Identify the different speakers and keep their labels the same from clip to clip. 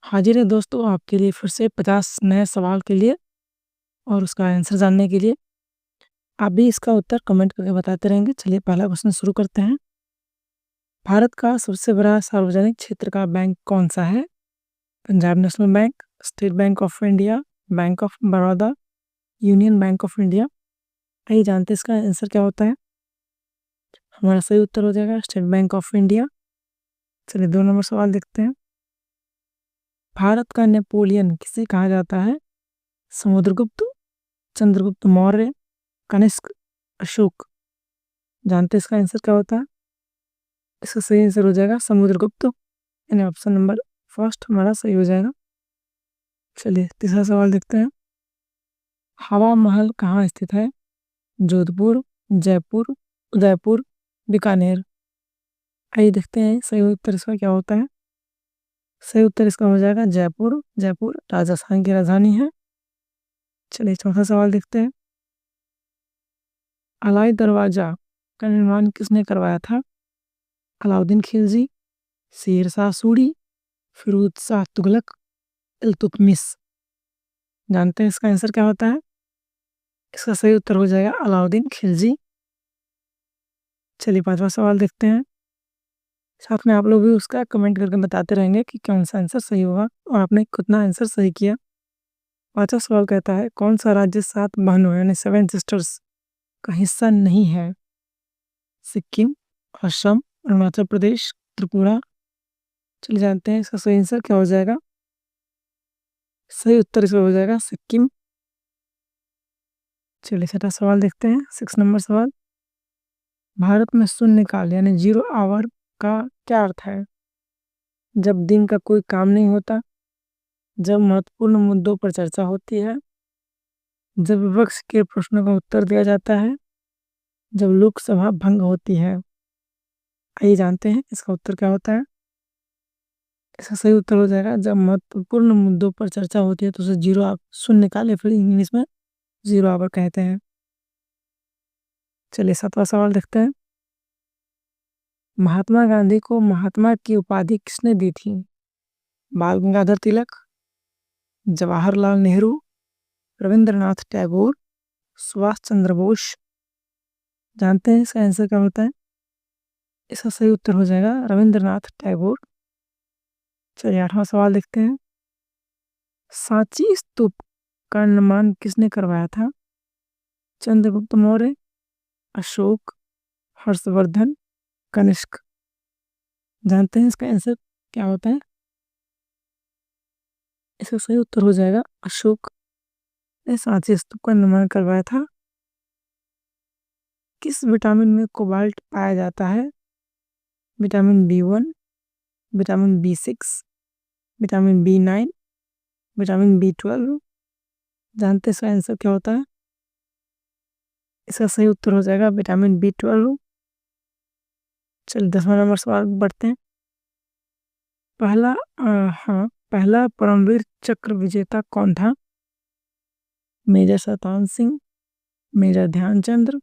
Speaker 1: हाजिर है दोस्तों आपके लिए फिर से 50 नए सवाल के लिए और उसका आंसर जानने के लिए। आप भी इसका उत्तर कमेंट करके बताते रहेंगे। चलिए पहला क्वेश्चन शुरू करते हैं। भारत का सबसे बड़ा सार्वजनिक क्षेत्र का बैंक कौन-सा है? Punjab national bank, state bank of India, bank of Baroda, union bank of India. आइए जानते हैं इसका आंसर क्या होता है। हमारा सही उत्तर हो जाएगा स्टेट बैंक ऑफ इंडिया। चलिए 2 नंबर सवाल देखते हैं। भारत का नेपोलियन किसे कहा जाता है? समुद्रगुप्त, चंद्रगुप्त मौर्य, कनिष्क, अशोक। जानते हैं इसका आंसर क्या होता है? इसका सही आंसर हो जाएगा समुद्रगुप्त, यानी ऑप्शन नंबर फर्स्ट हमारा सही हो जाएगा। चलिए तीसरा सवाल देखते हैं। हवा महल कहाँ स्थित है? जोधपुर, जयपुर, उदयपुर, बीकानेर। आइए देखते हैं सही उत्तर इसका क्या होता है। सही उत्तर इसका हो जाएगा जयपुर। जयपुर राजस्थान की राजधानी है। चलिए चौथा सवाल देखते हैं। अलाई दरवाजा का निर्माण किसने करवाया था? अलाउद्दीन खिलजी, शेर शाह सूरी, फिरोज शाह तुगलक, इल्तुतमिश। जानते हैं इसका आंसर क्या होता है? इसका सही उत्तर हो जाएगा अलाउद्दीन खिलजी। चलिए पांचवा सवाल देखते हैं। साथ में आप लोग भी उसका कमेंट करके बताते रहेंगे कि कौन सा आंसर सही होगा और आपने कितना आंसर सही किया। पांचवा सवाल कहता है कौन सा राज्य 7 बहनों यानी 7 सिस्टर्स का हिस्सा नहीं है? सिक्किम, असम, अरुणाचल प्रदेश, त्रिपुरा। चलिए जानते हैं इसका सही आंसर क्या हो जाएगा। सही उत्तर इसका हो जाएगा सिक्किम। चलिए छठा सवाल देखते हैं 6 नंबर सवाल। भारत में शून्यकाल यानी 0 आवर का क्या अर्थ है? जब दिन का कोई काम नहीं होता, जब महत्वपूर्ण मुद्दों पर चर्चा होती है, जब विपक्ष के प्रश्नों का उत्तर दिया जाता है, जब लोकसभा भंग होती है। आइए जानते हैं इसका उत्तर क्या होता है। इसका सही उत्तर हो जाएगा जब महत्वपूर्ण मुद्दों पर चर्चा होती है तो उसे 0 आवर शून्यकाल या फिर इंग्लिश में 0 आवर कहते हैं। चलिए 7वां सवाल देखते हैं। महात्मा गांधी को महात्मा की उपाधि किसने दी थी? बाल गंगाधर तिलक, जवाहरलाल नेहरू, रविंद्रनाथ टैगोर, सुभाष चंद्र बोस। जानते हैं इसका आंसर क्या होता है। इसका सही उत्तर हो जाएगा रविंद्रनाथ टैगोर। चलिए 8वां सवाल देखते हैं। सांची स्तूप का निर्माण किसने करवाया था? चंद्रगुप्त मौर्य, अशोक, हर्षवर्धन, कनिष्क। जानते हैं इसका आंसर क्या होता है। इसका सही उत्तर हो जाएगा अशोक ने सांची स्तूप का निर्माण करवाया था। किस विटामिन में कोबाल्ट पाया जाता है? Vitamin B1, vitamin B6, vitamin B9, vitamin B12। जानते हैं इसका आंसर क्या होता है। इसका सही उत्तर हो जाएगा विटामिन B12। चलिए 10वां नंबर सवाल बढ़ते हैं। पहला परमवीर चक्र विजेता कौन था? Major Shatnam Singh, major Dhyanchandra,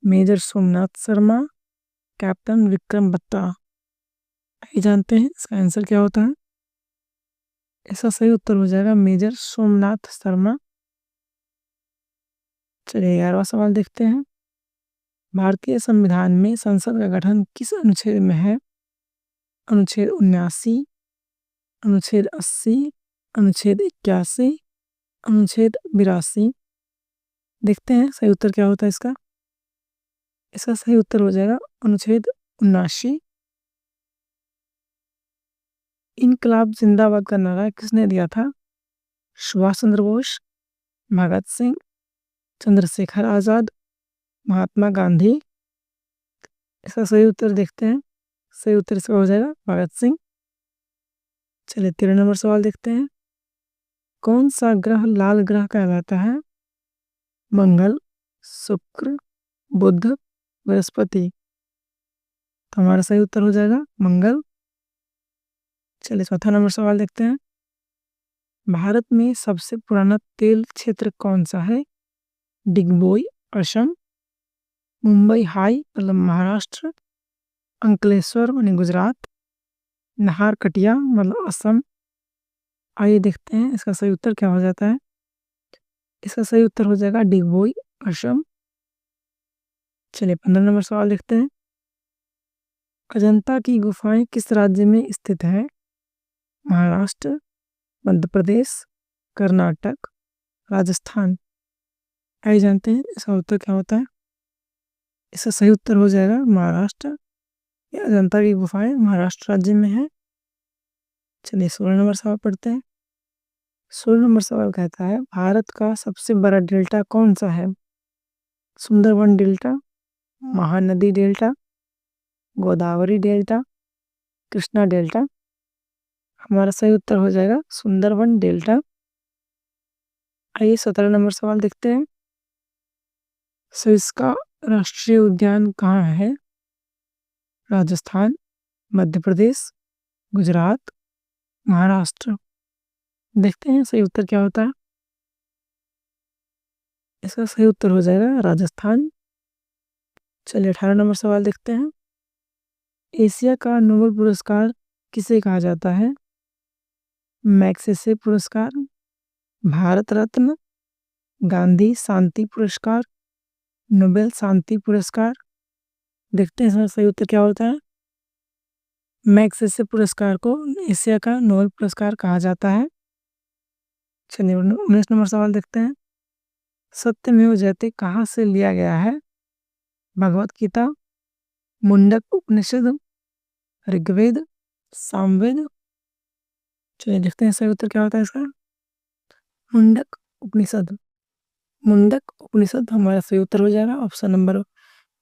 Speaker 1: major Somnath Sharma, captain Vikram Batra. ये जानते हैं इसका आंसर क्या होता है। इसका सही उत्तर हो जाएगा मेजर सोमनाथ शर्मा। चलिए 11वां सवाल देखते हैं। भारतीय संविधान में संसद का गठन किस अनुच्छेद में है? अनुच्छेद 79, अनुच्छेद 80, अनुच्छेद 81, अनुच्छेद 82। देखते हैं सही उत्तर क्या होता है इसका। इसका सही उत्तर हो जाएगा अनुच्छेद 79। इनकलाब जिंदाबाद का नारा किसने दिया था? सुभाष चंद्र बोस, भगत सिंह, चंद्रशेखर आजाद, महात्मा गांधी। इसका सही उत्तर देखते हैं। सही उत्तर इसका हो जाएगा भगत सिंह। चलिए 13 नंबर सवाल देखते हैं। कौन सा ग्रह लाल ग्रह कहलाता है? मंगल, शुक्र, बुध, बृहस्पति। तो हमारा सही उत्तर हो जाएगा मंगल। चलिए चौथा नंबर सवाल देखते हैं। भारत में सबसे पुराना तेल क्षेत्र कौन सा है? डिगबोई असम, मुंबई हाई मतलब महाराष्ट्र, अंकलेश्वर यानी गुजरात, नाहरकटिया मतलब असम। आइए देखते हैं इसका सही उत्तर क्या हो जाता है। इसका सही उत्तर हो जाएगा डिगबोई असम। चलिए 15 नंबर सवाल देखते हैं। अजंता की गुफाएं किस राज्य में स्थित है? महाराष्ट्र, मध्य प्रदेश, कर्नाटक, राजस्थान। आइए जानते हैं इसका उत्तर क्या होता है। इसका सही उत्तर हो जाएगा महाराष्ट्र। ये अजंता की गुफाएं महाराष्ट्र राज्य में है। चलिए 16 नंबर सवाल पढ़ते हैं। 16 नंबर सवाल कहता है भारत का सबसे बड़ा डेल्टा कौन सा है? Sundarban delta, Mahanadi delta, Godavari delta, Krishna delta. हमारा सही उत्तर हो जाएगा सुंदरबन डेल्टा। आइए 17 नंबर सवाल देखते हैं। इसका राष्ट्रीय उद्यान कहाँ है? राजस्थान, मध्य प्रदेश, गुजरात, महाराष्ट्र। देखते हैं सही उत्तर क्या होता है। इसका सही उत्तर हो जाएगा राजस्थान। चलिए 18 नंबर सवाल देखते हैं। एशिया का नोबेल पुरस्कार किसे कहा जाता है? मैग्सेसे पुरस्कार, भारत रत्न, गांधी शांति पुरस्कार, नोबेल शांति पुरस्कार। देखते हैं इसका सही उत्तर क्या होता है। मैग्सेसे पुरस्कार को एशिया का नोबेल पुरस्कार कहा जाता है। चलिए 19 नंबर सवाल देखते हैं। सत्यमेव जयते कहाँ से लिया गया है? भगवत गीता, मुंडक उपनिषद, ऋग्वेद, सामवेद। चलिए देखते हैं सही उत्तर क्या होता है इसका। मुंडक उपनिषद। मुंडक उपनिषद हमारा सही उत्तर हो जाएगा option number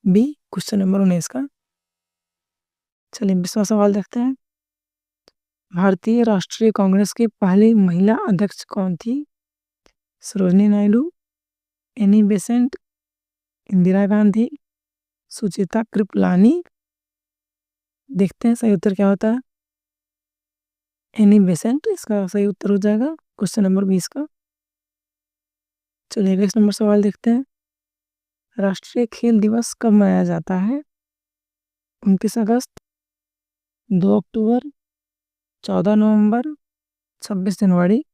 Speaker 1: B, question number 19 का। चलिए 20वां सवाल देखते हैं। भारतीय राष्ट्रीय कांग्रेस की पहली महिला अध्यक्ष कौन थी? सरोजनी नायडू, एनी बेसेंट, इंदिरा गांधी, सुचिता कृपलानी। देखते हैं सही उत्तर क्या होता है। एनी बेसेंट इसका सही उत्तर हो जाएगा क्वेश्चन नंबर 20 का। चलिए 21 नंबर सवाल देखते हैं। राष्ट्रीय खेल दिवस कब मनाया जाता है? 29 अगस्त, 2 अक्टूबर, 14 नवंबर, 26 जनवरी।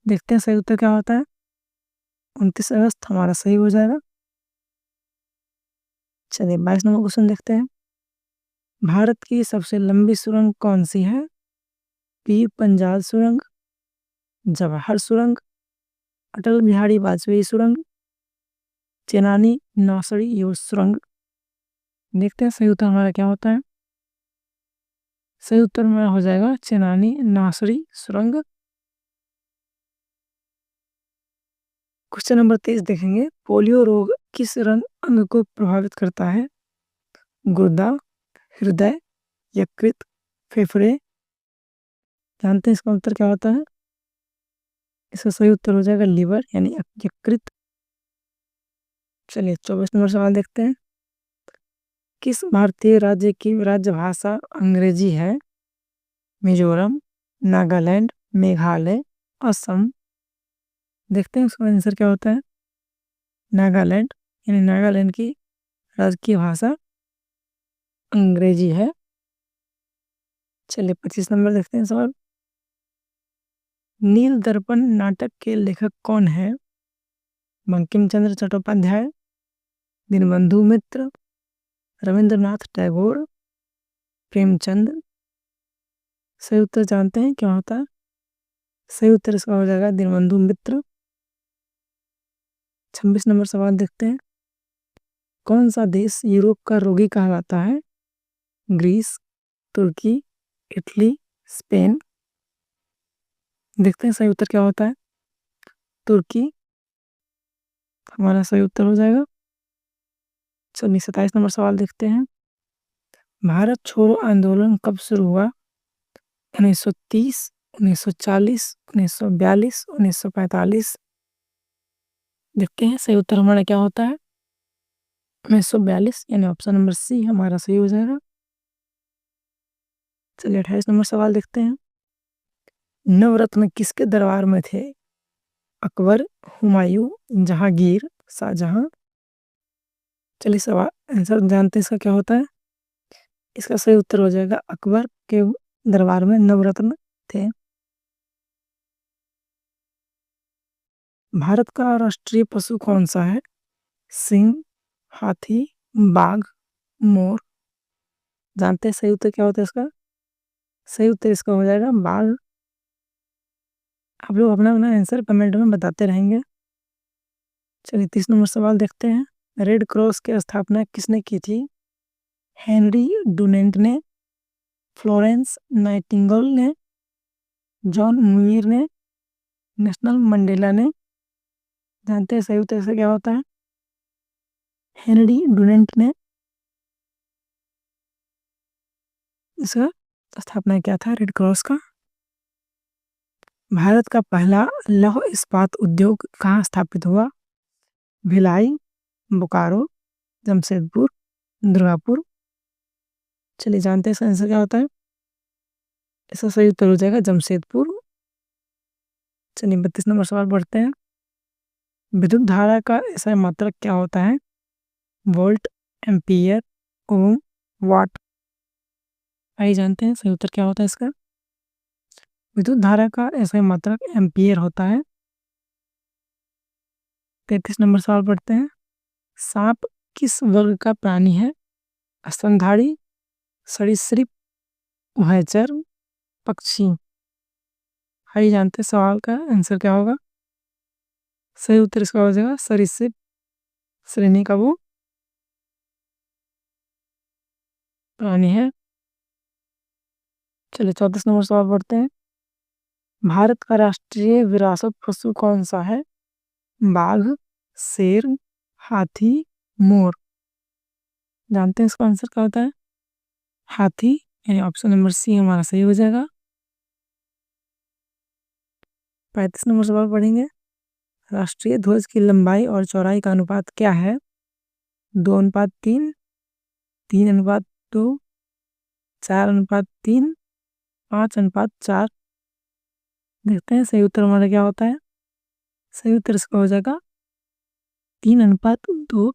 Speaker 1: देखते हैं सही उत्तर क्या होता है। 29 अगस्त हमारा सही हो जाएगा। चलिए 22 नंबर क्वेश्चन देखते हैं। भारत की सबसे लंबी सुरंग कौन सी है? पीर पंजाल सुरंग, जवाहर सुरंग, अटल बिहारी वाजपेयी सुरंग, चेनानी नौसड़ी योर सुरंग। देखते हैं सही उत्तर हमारा क्या होता है। सही उत्तर हमारा हो जाएगा चेनानी नासरी सुरंग। क्वेश्चन नंबर 23 देखेंगे। पोलियो रोग किस अंग को प्रभावित करता है? गुर्दा, हृदय, यकृत, फेफड़े। जानते हैं इसका उत्तर क्या होता है। इसका सही उत्तर हो जाएगा लीवर यानी यकृत। चलिए 24 नंबर सवाल देखते हैं। किस भारतीय राज्य की राज्य भाषा अंग्रेजी है? मिजोरम, नागालैंड, मेघालय, असम। देखते हैं उसका आंसर क्या होता है। नागालैंड यानी नागालैंड की राजकीय भाषा अंग्रेजी है। चलिए 25 नंबर देखते हैं सवाल। नील दर्पण नाटक के लेखक कौन है? बंकिम चंद्र चट्टोपाध्याय, दीनबंधु मित्र, रविंद्रनाथ टैगोर, प्रेमचंद। सही उत्तर जानते हैं क्या होता है। सही उत्तर इसका हो जाएगा दीनबंधु मित्र। 26 नंबर सवाल देखते हैं। कौन सा देश यूरोप का रोगी कहलाता है? ग्रीस, तुर्की, इटली, स्पेन। देखते हैं सही उत्तर क्या होता है। तुर्की हमारा सही उत्तर हो जाएगा। चलिए 27 नंबर सवाल देखते हैं। भारत छोड़ो आंदोलन कब शुरू हुआ? 1930, 1940, 1942, 1945। देखते हैं सही उत्तर हमारा क्या होता है। 1942 यानी ऑप्शन नंबर सी हमारा सही हो जाएगा। चलिए 28 नंबर सवाल देखते हैं। नवरत्न किसके दरबार में थे? अकबर, हुमायूं, जहांगीर, शाहजहां। चलिए सवाल आंसर जानते हैं इसका क्या होता है। इसका सही उत्तर हो जाएगा अकबर के दरबार में नवरत्न थे। भारत का राष्ट्रीय पशु कौन सा है? सिंह, हाथी, बाघ, मोर। जानते हैं सही उत्तर क्या होता है इसका? सही उत्तर इसका हो जाएगा बाघ। आप लोग अपना अपना आंसर कमेंट में बताते रहेंगे। चलिए 30 नंबर सवाल देखते हैं। रेड क्रॉस की स्थापना किसने की थी? हेनरी डुनेंट ने, फ्लोरेंस नाइटिंगेल ने, जॉन मुयर ने, नेशनल मंडेला ने। जानते हैं सही उत्तर से क्या होता है? हेनरी डुनेंट ने इसका स्थापना किया था रेड क्रॉस का। भारत का पहला लौह इस्पात उद्योग कहाँ स्थापित हुआ? भिलाई, बोकारो, जमशेदपुर, दुर्गापुर। चलिए जानते हैं इसका आंसर क्या होता है? इसका सही उत्तर हो जाएगा जमशेदपुर। चलिए 32 नंबर सवाल पढ़ते हैं। विद्युत धारा का ऐसा मात्रक क्या होता है? वोल्ट, एम्पियर, ओम, वाट। आइए जानते हैं सही उत्तर क्या होता है इसका? विद्युत धारा का ऐसा मात्रक एम्पियर होता है। 33 नंबर सवाल पढ़ते हैं। सांप किस वर्ग का प्राणी है? स्तनधारी, सरीसृप, उभयचर, पक्षी। आइए जानते हैं सवाल का आंसर क्या होगा? सही उत्तर इसका हो जाएगा सरीसृप श्रेणी का वो प्राणी है। चलिए 34 नंबर सवाल पढ़ते हैं। भारत का राष्ट्रीय विरासत पशु कौन सा है? बाघ, शेर, हाथी, मोर। जानते हैं इसका आंसर क्या होता है? हाथी, यानी ऑप्शन नंबर सी हमारा सही हो जाएगा। 35 नंबर सवाल पढ़ेंगे। राष्ट्रीय ध्वज की लंबाई और चौड़ाई का अनुपात क्या है? 2:3, 3:2, 4:3, 5:4। देखते हैं सही उत्तर हमारा क्या होता है। सही उत्तर इसका हो जाएगा 3:2।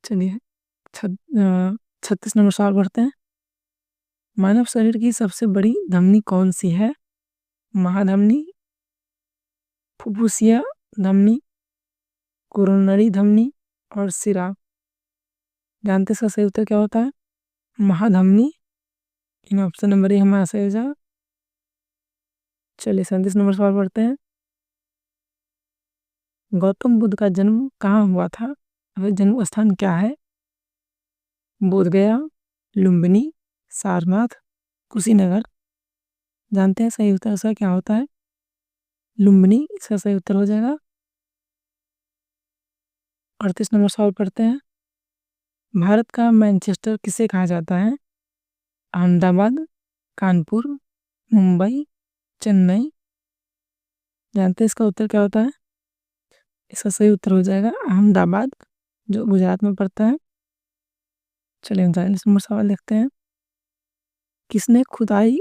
Speaker 1: चलिए 36 नंबर सवाल पढ़ते हैं। मानव शरीर की सबसे बड़ी धमनी कौन सी है? महाधमनी, फुफ्फुसिया धमनी, कोरोनरी धमनी और सिरा। जानते हैं इसका सही उत्तर क्या होता है? महाधमनी, इन ऑप्शन नंबर ए हमारा सही हो जाएगा। चलिए 37 नंबर सवाल पढ़ते हैं। गौतम बुद्ध का जन्म कहाँ हुआ था? जन्म स्थान क्या है? बोधगया, लुम्बिनी, सारनाथ, कुशीनगर। जानते हैं सही उत्तर इसका क्या होता है? लुम्बिनी इसका सही उत्तर हो जाएगा। 38 नंबर सवाल पढ़ते हैं। भारत का मैनचेस्टर किसे कहा जाता है? अहमदाबाद, कानपुर, मुंबई, चेन्नई। जानते हैं इसका उत्तर क्या होता है? इसका सही उत्तर हो जाएगा अहमदाबाद, जो गुजरात में पड़ता है। चलिए 39 नंबर सवाल देखते हैं। किसने खुदाई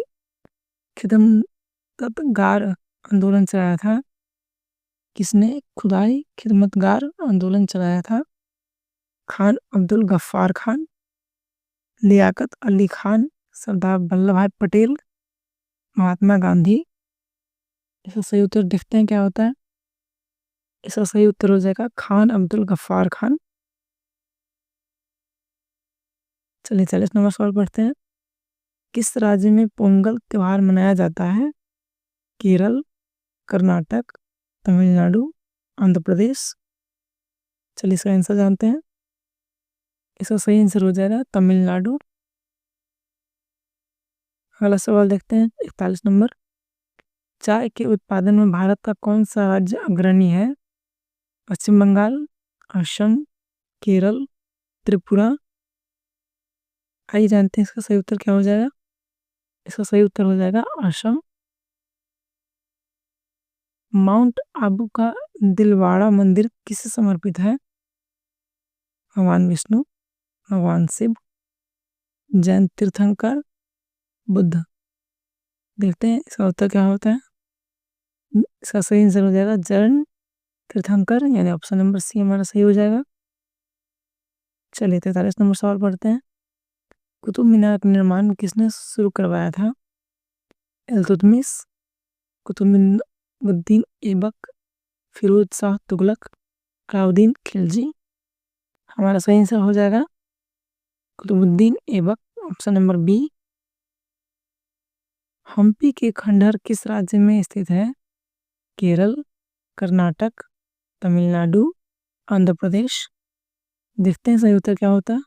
Speaker 1: खिदमतगार आंदोलन चलाया था? किसने खुदाई खिदमतगार आंदोलन चलाया था? खान अब्दुल गफ्फार खान, लियाकत अली खान, सरदार वल्लभ भाई पटेल, महात्मा गांधी। इसका सही उत्तर देखते हैं क्या होता है। इसका सही उत्तर हो जाएगा खान अब्दुल गफ्फार खान। चलिए 40 नंबर सवाल पढ़ते हैं। किस राज्य में पोंगल त्योहार मनाया जाता है? केरल, कर्नाटक, तमिलनाडु, आंध्र प्रदेश। चलिए इसका आंसर जानते हैं। इसका सही आंसर हो जाएगा तमिलनाडु। अगला सवाल देखते हैं 41 नंबर। चाय के उत्पादन में भारत का कौन सा राज्य अग्रणी है? पश्चिम बंगाल, असम, केरल, त्रिपुरा। आइए जानते हैं इसका सही उत्तर क्या हो जाएगा। इसका सही उत्तर हो जाएगा असम। माउंट आबू का दिलवाड़ा मंदिर किसे समर्पित है? भगवान विष्णु, भगवान शिव, जैन तीर्थंकर, बुद्ध। देखते हैं इसका उत्तर क्या होता है। इसका सही आंसर हो जाएगा जैन तीर्थंकर, यानी ऑप्शन नंबर सी हमारा सही हो जाएगा। चलिए 43 नंबर सवाल पढ़ते हैं। कुतुब मीनार का निर्माण किसने शुरू करवाया था? इल्तुतमिश, कुतुबुद्दीन ऐबक, फिरोज शाह तुगलक, अलाउद्दीन खिलजी। हमारा सही आंसर हो जाएगा Qutubuddin Aibak, option number B. Hampi के खंडहर किस राज्य में स्थित है? केरल, कर्नाटक, तमिलनाडु, आंध्र प्रदेश। देखते हैं सही उत्तर क्या होता है।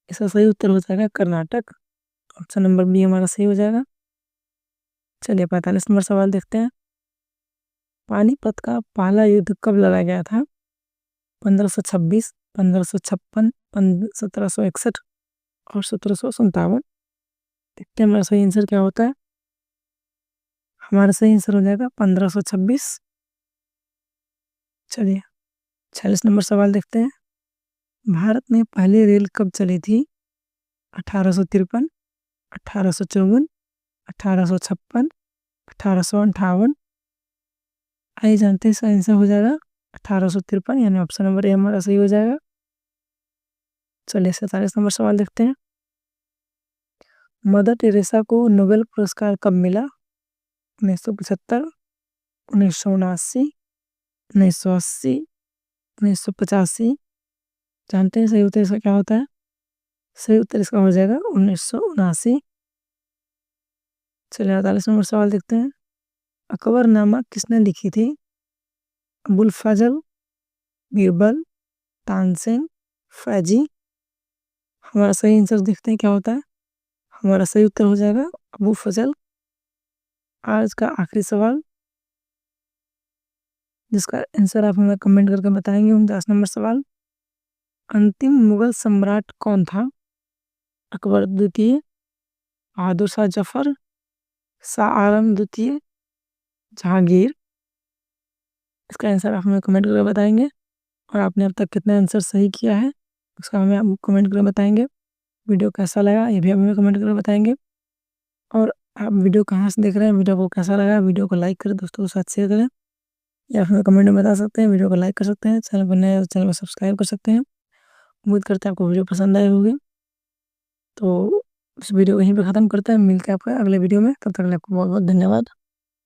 Speaker 1: इसका सही उत्तर हो जाएगा कर्नाटक, ऑप्शन नंबर बी हमारा सही हो जाएगा। चलिए 45 नंबर सवाल देखते हैं। पानीपत का पहला युद्ध कब लड़ा गया था? 1526, 1556, 1761 और 1757। देखते हैं हमारा सही आंसर क्या होता है। हमारा सही आंसर हो जाएगा 1526। चलिए 46 नंबर सवाल देखते हैं। भारत में पहली रेल कब चली थी? 1853, 1854, 1856, 1858। आइए जानते हैं इसका आंसर हो जाएगा 1853, यानी ऑप्शन नंबर ए हमारा सही हो जाएगा। चलिए 47 नंबर सवाल देखते हैं। मदर टेरेसा को नोबेल पुरस्कार कब मिला? 1975, 1979, 1980, 1985। जानते हैं सही उत्तर इसका क्या होता है। सही उत्तर इसका हो जाएगा 1979। चलिए 48 नंबर सवाल देखते हैं। अकबरनामा किसने लिखी थी? अबुल फजल, बीरबल, तानसेन, फैजी। हमारा सही आंसर देखते हैं क्या होता है। हमारा सही उत्तर हो जाएगा अबू फजल। आज का आखिरी सवाल, जिसका आंसर आप हमें कमेंट करके बताएंगे। 49 नंबर सवाल। अंतिम मुगल सम्राट कौन था? अकबर द्वितीय, बहादुर शाह जफर, शाह आलम द्वितीय, जहांगीर। इसका आंसर आप हमें कमेंट करके बताएंगे। और आपने अब तक कितने आंसर सही किया है उसका हमें आप कमेंट करके बताएंगे। वीडियो कैसा लगा ये भी हमें कमेंट करके बताएंगे। और आप वीडियो कहाँ से देख रहे हैं, वीडियो को कैसा लगा, वीडियो को लाइक करें, दोस्तों के साथ शेयर करें, या फिर कमेंट में बता सकते हैं। वीडियो को लाइक कर सकते हैं, चैनल पर नए चैनल को सब्सक्राइब कर सकते हैं। उम्मीद करते हैं आपको वीडियो पसंद आई होगी। तो इस वीडियो को यहीं पे ख़त्म करते हैं, मिलते हैं आपको अगले वीडियो में। तब तक के लिए आपको बहुत बहुत धन्यवाद।